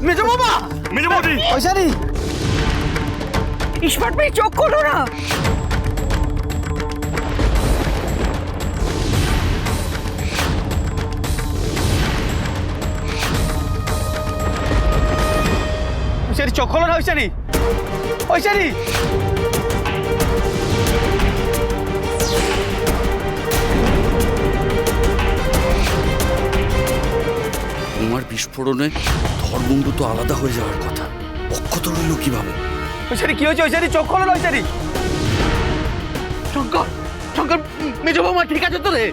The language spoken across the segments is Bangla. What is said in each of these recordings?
মেজো বাবা, মেজো বৌদি, ঐশানী, স্মার্ট মেয়ে চোখ খোলো না। ঐশানী চোখ খোলো না, ঐশানী, ঐশানী। তোমার বিস্ফোরণে ধর্মবন্ধু তো আলাদা হয়ে যাওয়ার কথা, অক্ষত রইল কিভাবে? ঐশানী কি হয়েছে? ঐশানী চোখ খোলো না, ঐশানী। শঙ্কর, শঙ্কর, মেজো বৌমা ঠিক আছে তো রে?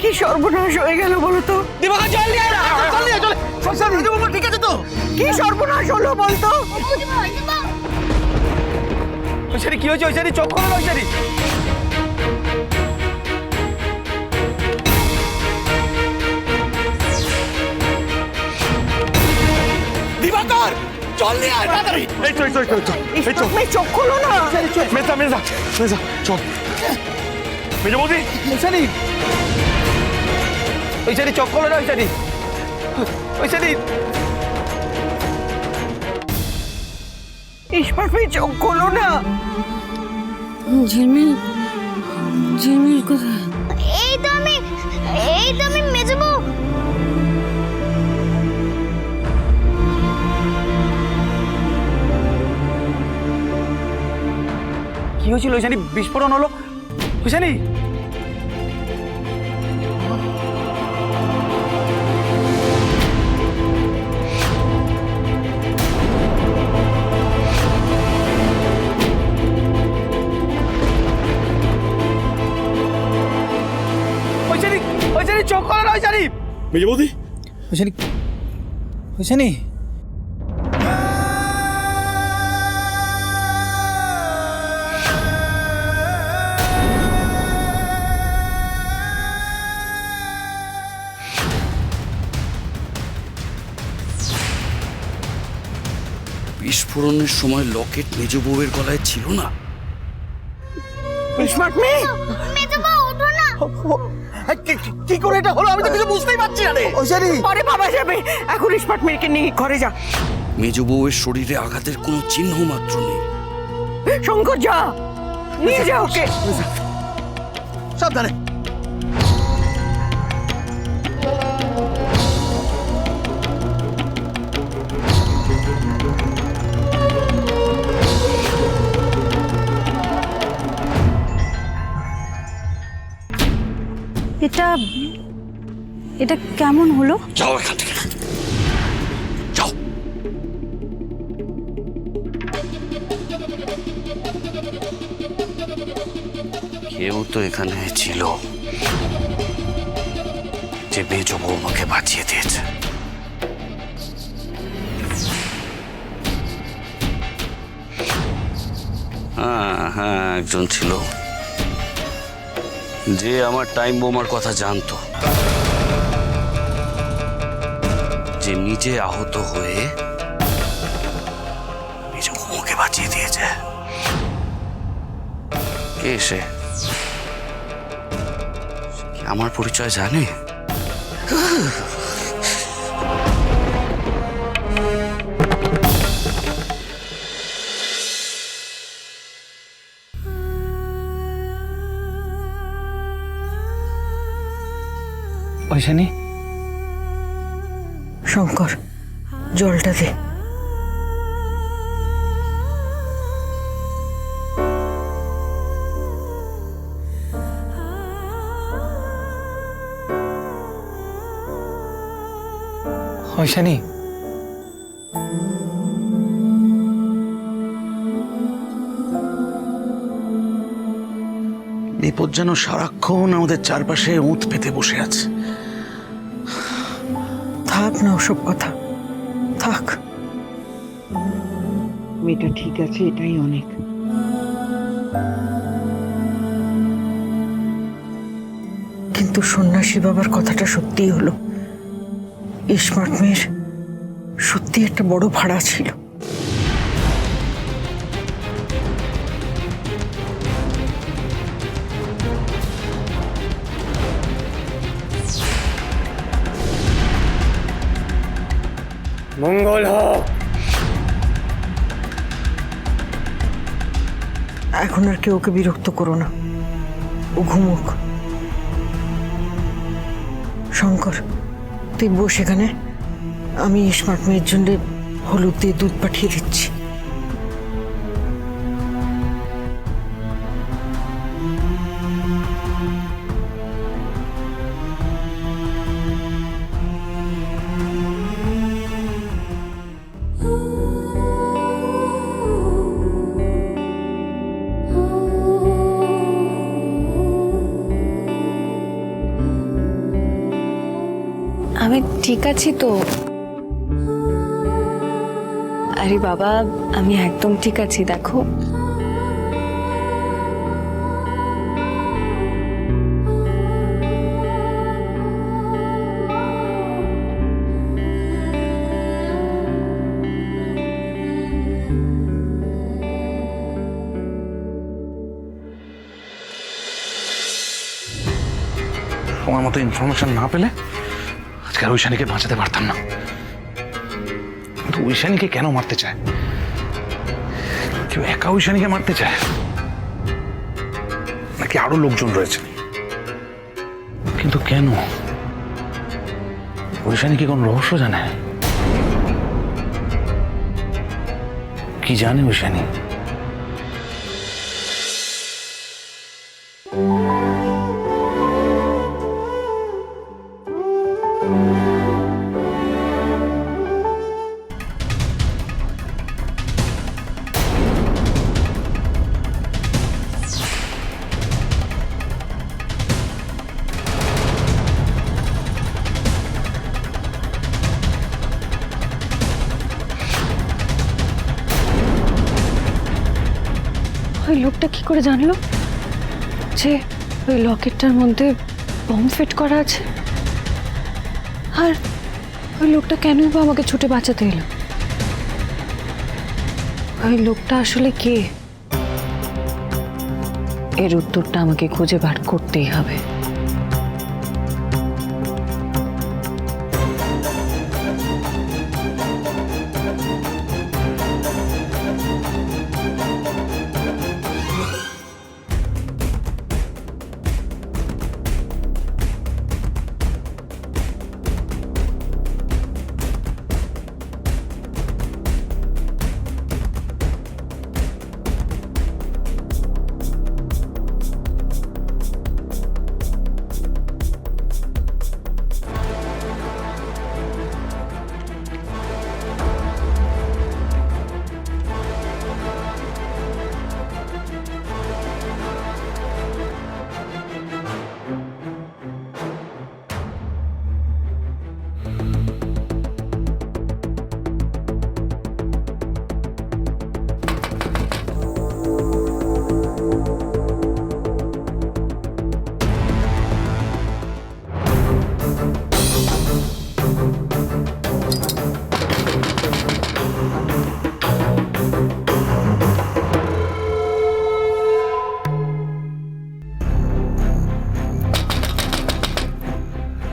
কি সর্বনাশ হয়ে গেল বলো তো? দিবাকর জল নিয়ে আয় না, জল নিয়ে আয়, জল। ঐশানী, মেজো বৌমা ঠিক আছে তো? কি সর্বনাশ হলো বলতো? ঐশানী কি হয়েছে? ঐশানী চোখ খোলো না, ঐশানী। দিবাকর জল নিয়ে আয় তাড়াতাড়ি। এই তো স্মার্ট মেয়ে চোখ খোলো না। মেজা মেজা মেজা চল। মেজো বৌদি, ঐশানী, ঐশানী চোখ খোলো না, ঐশানী, ঐশানী। স্মার্ট মেয়ে চোখ খোলো না। ঝিলমিল, ঝিলমিল কোথায়? এই তো আমি মেজো বউ। কি হয়েছিল? ঐশানী বিস্ফোরণ হলো? ঐশানী, ঐশানী, ঐশানী চোখ খোলো না, ঐশানী, মেজো বৌদি, ঐশানী, ঐশানী। বিস্ফোরণের সময় লকেট মেজো বউয়ের গলায় ছিল না? স্মার্ট মেয়ে, মেজো বউ ওঠো না। কি করে এটা হলো? আমি তো কিছু বুঝতেই পারছি না রে। ঐশানী, পরে বাবা যাবে। এখন স্মার্ট মেয়েকে নিয়ে ঘরে যা। মেজো বউয়ের শরীরে আঘাতের কোনো চিহ্ন মাত্র নেই। শঙ্কর যা, নিয়ে যা ওকে। সাবধানে। এটা এটা কেমন হলো? যাও এখান থেকে, যাও। কেউ তো এখানে ছিল যে মেজো বৌমাকে বাঁচিয়ে দিয়েছে। হ্যাঁ হ্যাঁ, একজন ছিল যে আমার টাইম বোমার কথা জানতো, যে নিজে আহত হয়ে মেজো বৌমাকে বাঁচিয়ে দিয়েছে। কে সে? কি আমার পরিচয় জানে? ঐশানী, শঙ্কর জলটা দে। ঐশানী, বিপদ যেন সারাক্ষণ আমাদের চারপাশে উঁত পেতে বসে আছে। থাক না ওসব কথা, থাক। মেয়েটা ঠিক আছে, এটাই অনেক। কিন্তু সন্ন্যাসী বাবার কথাটা সত্যিই হলো। স্মার্ট মেয়ের সত্যি একটা বড় ভাড়া ছিল। মঙ্গল হোক। এখন আর কেউ ওকে বিরক্ত করো না, ও ঘুমুক। শঙ্কর, তুই বস এখানে, আমি স্মার্ট মেয়ের জন্য হলুদ দিয়ে দুধ পাঠিয়ে দিচ্ছি। আমি ঠিক আছি তো? আরে বাবা, আমি একদম ঠিক আছি, দেখো। তোমার মতো ইনফরমেশন না পেলে আজকে আর ঐশানীকে বাঁচাতে পারতাম না। কিন্তু ঐশানীকে কেন মারতে চায়? কেউ একা ঐশানীকে মারতে চায় নাকি আরো লোকজন রয়েছে? কিন্তু কেন? ঐশানী কি কোন রহস্য জানে? কি জানে ঐশানী? ওই লোকটা কি করে জানলো যে ওই লকেটটার মধ্যে বম ফিট করা আছে? আর ওই লোকটা কেনই বা আমাকে ছুটে বাঁচাতে এলো? ওই লোকটা আসলে কে? এর উত্তরটা আমাকে খুঁজে বার করতেই হবে।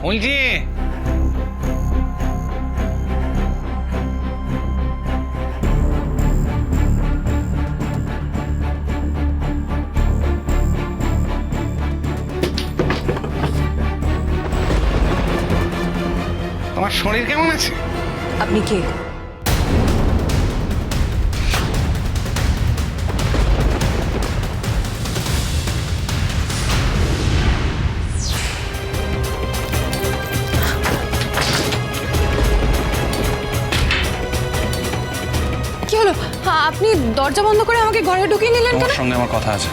বলছি তোমার শরীর কেমন আছে? আপনি কে? কি হলো? আপনি দরজা বন্ধ করে আমাকে ঘরে ঢুকিয়ে নিলেন কেন? তোমার সঙ্গে আমার কথা আছে।